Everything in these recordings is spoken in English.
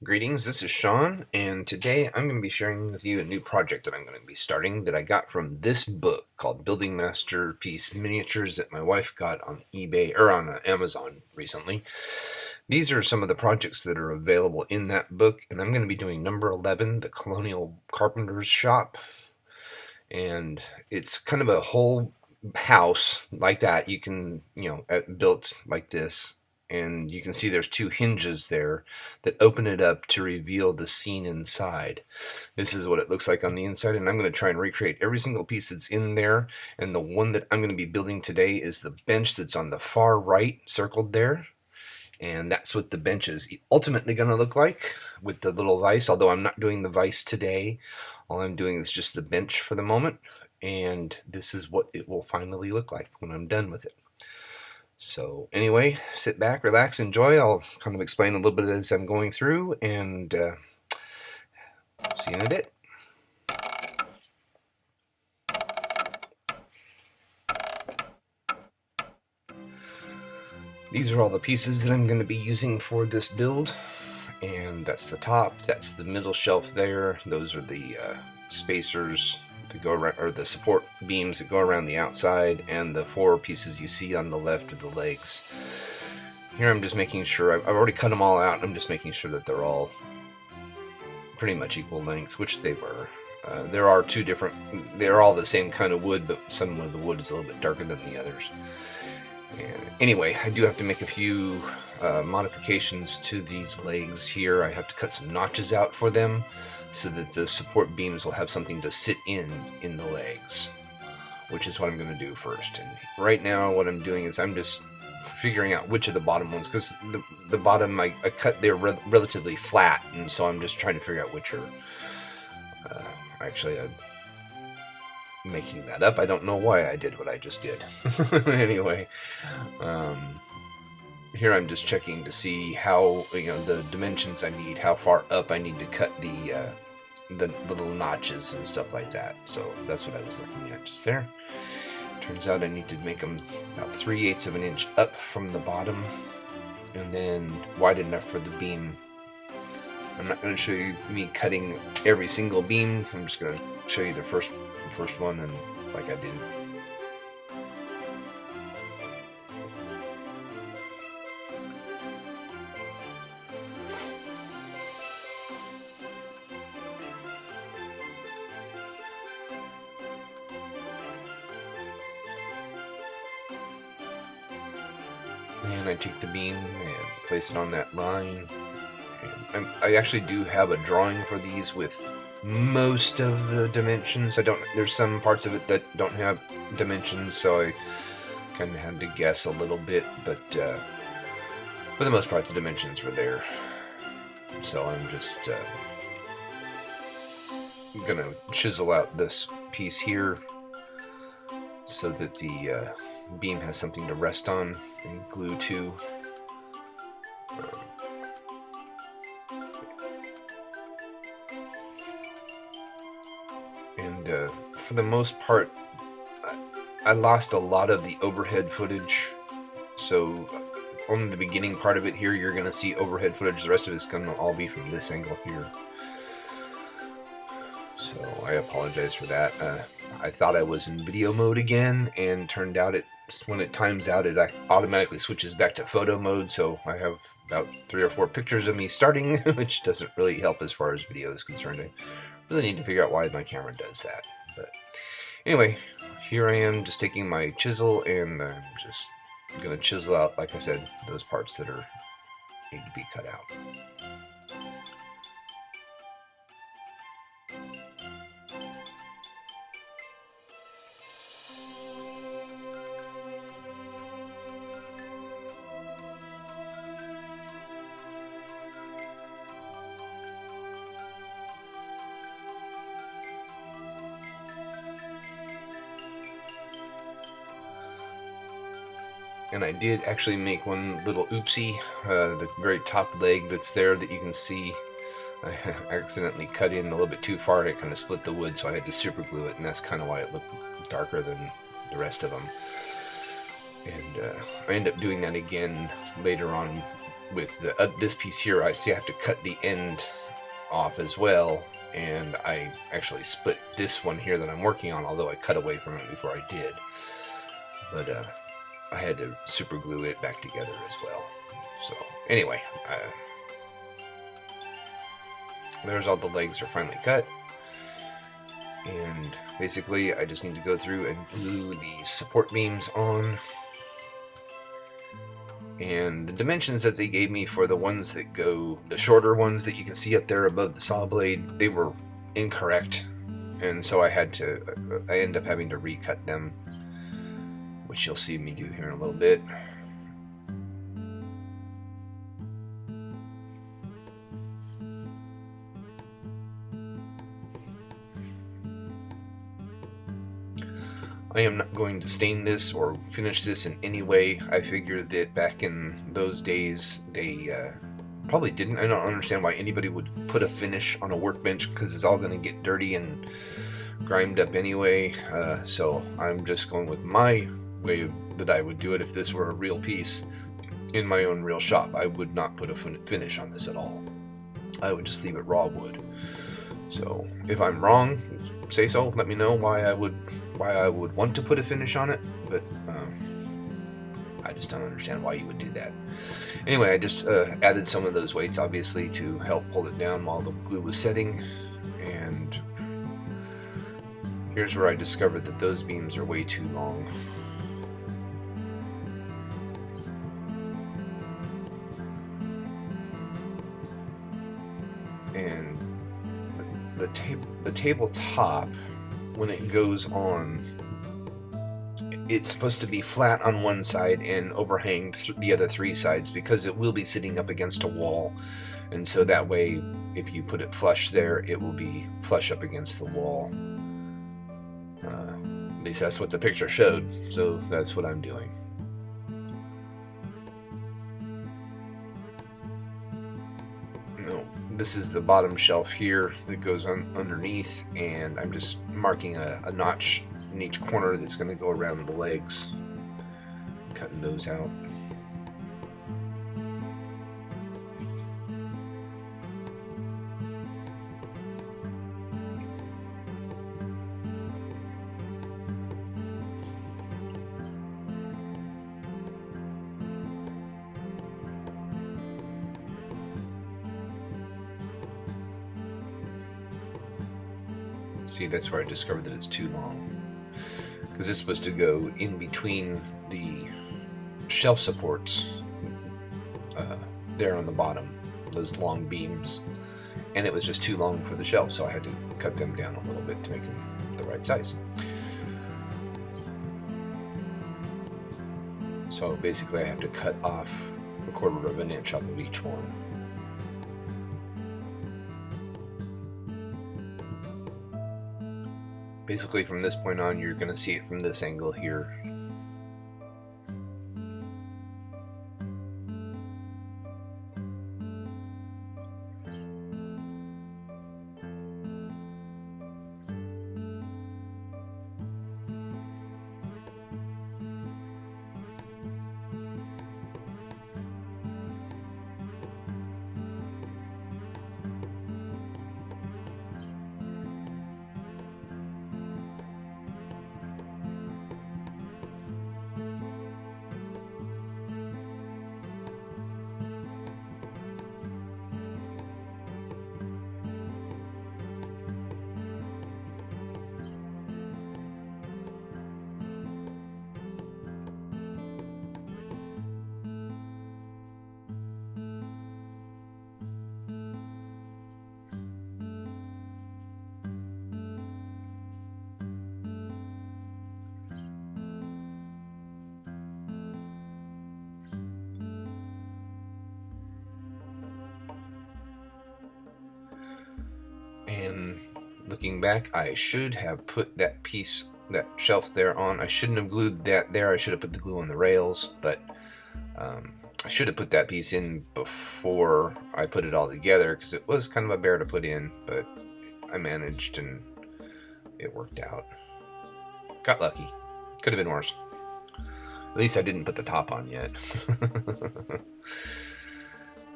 Greetings, this is Sean, and today I'm going to be sharing with you a new project that I'm going to be starting that I got from this book called Building Masterpiece Miniatures that my wife got on eBay or on Amazon recently. These are some of the projects that are available in that book, and I'm going to be doing number 11, the Colonial Carpenter's Shop, and it's kind of a whole house like that. You can, built like this, and you can see there's two hinges there that open it up to reveal the scene inside. This is what it looks like on the inside, and I'm going to try and recreate every single piece that's in there. And the one that I'm going to be building today is the bench that's on the far right, circled there. And that's what the bench is ultimately going to look like with the little vise, although I'm not doing the vise today. All I'm doing is just the bench for the moment, and this is what it will finally look like when I'm done with it. So anyway, sit back, relax, enjoy. I'll kind of explain a little bit as I'm going through, and see you in a bit. These are all the pieces that I'm going to be using for this build, and that's the top, that's the middle shelf there, those are the spacers that go around, or the support beams that go around the outside, and the four pieces you see on the left are the legs. Here I'm just making sure, I've already cut them all out, I'm just making sure that they're all pretty much equal length, which they were. There are two different, they're all the same kind of wood, but some of the wood is a little bit darker than the others. And anyway, I do have to make a few modifications to these legs here. I have to cut some notches out for them so that the support beams will have something to sit in the legs, which is what I'm going to do first. And right now what I'm doing is I'm just figuring out which of the bottom ones, because the bottom I cut, they're relatively flat, and so I'm just trying to figure out which are actually making that up. I don't know why I did what I just did. Anyway, here I'm just checking to see how, the dimensions I need, how far up I need to cut the little notches and stuff like that. So that's what I was looking at just there. Turns out I need to make them about 3/8 of an inch up from the bottom, and then wide enough for the beam. I'm not going to show you me cutting every single beam. I'm just going to show you the first one, and like I did. And I take the beam and place it on that line. And I actually do have a drawing for these with most of the dimensions. There's some parts of it that don't have dimensions, so I kind of had to guess a little bit, but for the most part the dimensions were there. So I'm just gonna chisel out this piece here so that the beam has something to rest on and glue to. And for the most part, I lost a lot of the overhead footage, so on the beginning part of it here you're going to see overhead footage. The rest of it's going to all be from this angle here, so I apologize for that. I thought I was in video mode again, and turned out when it times out, it automatically switches back to photo mode, so I have about 3 or 4 pictures of me starting, which doesn't really help as far as video is concerned. I really need to figure out why my camera does that. But anyway, here I am just taking my chisel, and I'm just going to chisel out, like I said, those parts that need to be cut out. And I did actually make one little oopsie. The very top leg that's there that you can see, I accidentally cut in a little bit too far, and it kind of split the wood, so I had to super glue it, and that's kind of why it looked darker than the rest of them. And I end up doing that again later on with this piece here, I see I have to cut the end off as well, and I actually split this one here that I'm working on, although I cut away from it before I did. But I had to super glue it back together as well. So anyway, there's all the legs are finally cut. And basically I just need to go through and glue the support beams on. And the dimensions that they gave me for the ones that go, the shorter ones that you can see up there above the saw blade, they were incorrect. And so I end up having to recut them, which you'll see me do here in a little bit. I am not going to stain this or finish this in any way. I figured that back in those days they probably didn't. I don't understand why anybody would put a finish on a workbench, because it's all going to get dirty and grimed up anyway. So I'm just going with my way that I would do it if this were a real piece in my own real shop. I would not put a finish on this at all. I would just leave it raw wood. So if I'm wrong, say so. Let me know why I would want to put a finish on it. But I just don't understand why you would do that. Anyway, I just added some of those weights, obviously, to help hold it down while the glue was setting. And here's where I discovered that those beams are way too long. And the tabletop, when it goes on, it's supposed to be flat on one side and overhang the other three sides, because it will be sitting up against a wall, and so that way if you put it flush there, it will be flush up against the wall. At least that's what the picture showed, so that's what I'm doing. This is the bottom shelf here that goes on underneath, and I'm just marking a notch in each corner that's going to go around the legs, cutting those out. See, that's where I discovered that it's too long, because it's supposed to go in between the shelf supports there on the bottom, those long beams, and it was just too long for the shelf, so I had to cut them down a little bit to make them the right size. So basically I have to cut off 1/4 of an inch off of each one. Basically from this point on, you're going to see it from this angle here. And looking back, I should have put that shelf there on. I shouldn't have glued that there. I should have put the glue on the rails, but I should have put that piece in before I put it all together, because it was kind of a bear to put in, but I managed and it worked out. Got lucky. Could have been worse. At least I didn't put the top on yet.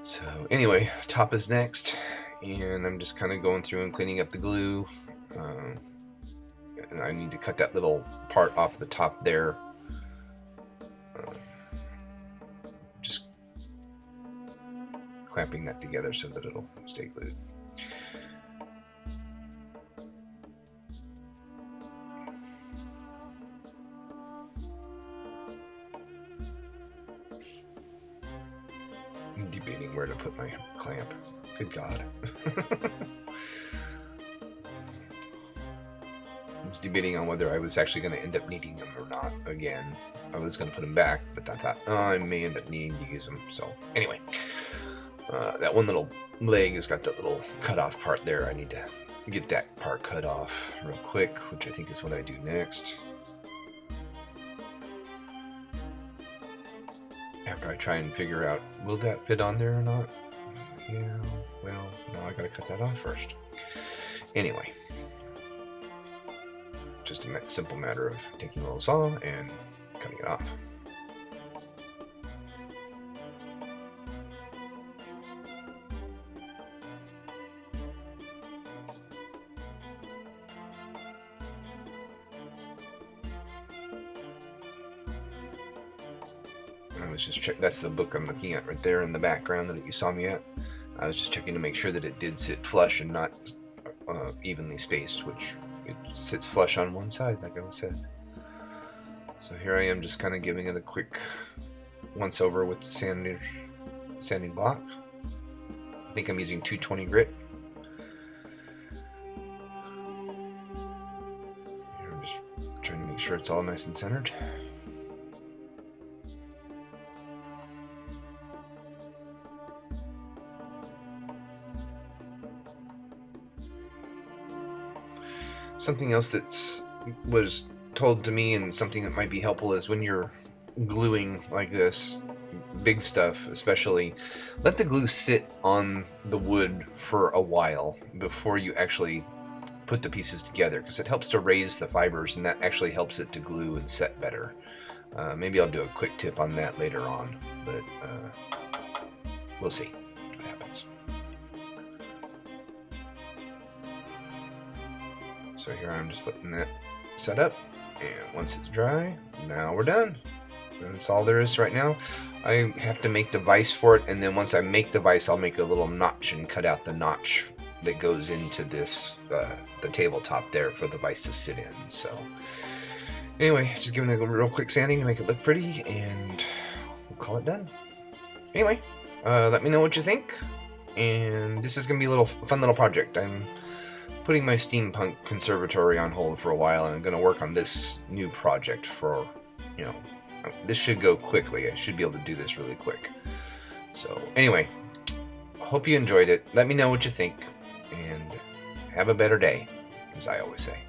So anyway, top is next, and I'm just kind of going through and cleaning up the glue. And I need to cut that little part off the top there. Just clamping that together so that it'll stay glued. I'm debating where to put my clamp. Good God. I was debating on whether I was actually going to end up needing them or not again. I was going to put them back, but I thought, oh, I may end up needing to use them. So anyway, that one little leg has got that little cut off part there. I need to get that part cut off real quick, which I think is what I do next. After I try and figure out, will that fit on there or not? Yeah, well, no, I gotta cut that off first. Anyway, just a simple matter of taking a little saw and cutting it off. I was just checking, that's the book I'm looking at right there in the background that you saw me at. I was just checking to make sure that it did sit flush and not evenly spaced, which it sits flush on one side, like I said. So here I am just kind of giving it a quick once over with the sanding block. I think I'm using 220 grit. I'm just trying to make sure it's all nice and centered. Something else that was told to me and something that might be helpful is when you're gluing like this, big stuff especially, let the glue sit on the wood for a while before you actually put the pieces together, because it helps to raise the fibers and that actually helps it to glue and set better. Maybe I'll do a quick tip on that later on, but we'll see what happens. So here I'm just letting that set up, and once it's dry, now we're done. That's all there is right now. I have to make the vise for it, and then once I make the vise, I'll make a little notch and cut out the notch that goes into this the tabletop there for the vise to sit in. So anyway, just giving it a real quick sanding to make it look pretty, and we'll call it done. Anyway, let me know what you think, and this is gonna be a fun little project. I'm putting my steampunk conservatory on hold for a while, and I'm gonna work on this new project for, this should go quickly. I should be able to do this really quick. So anyway, hope you enjoyed it. Let me know what you think, and have a better day, as I always say.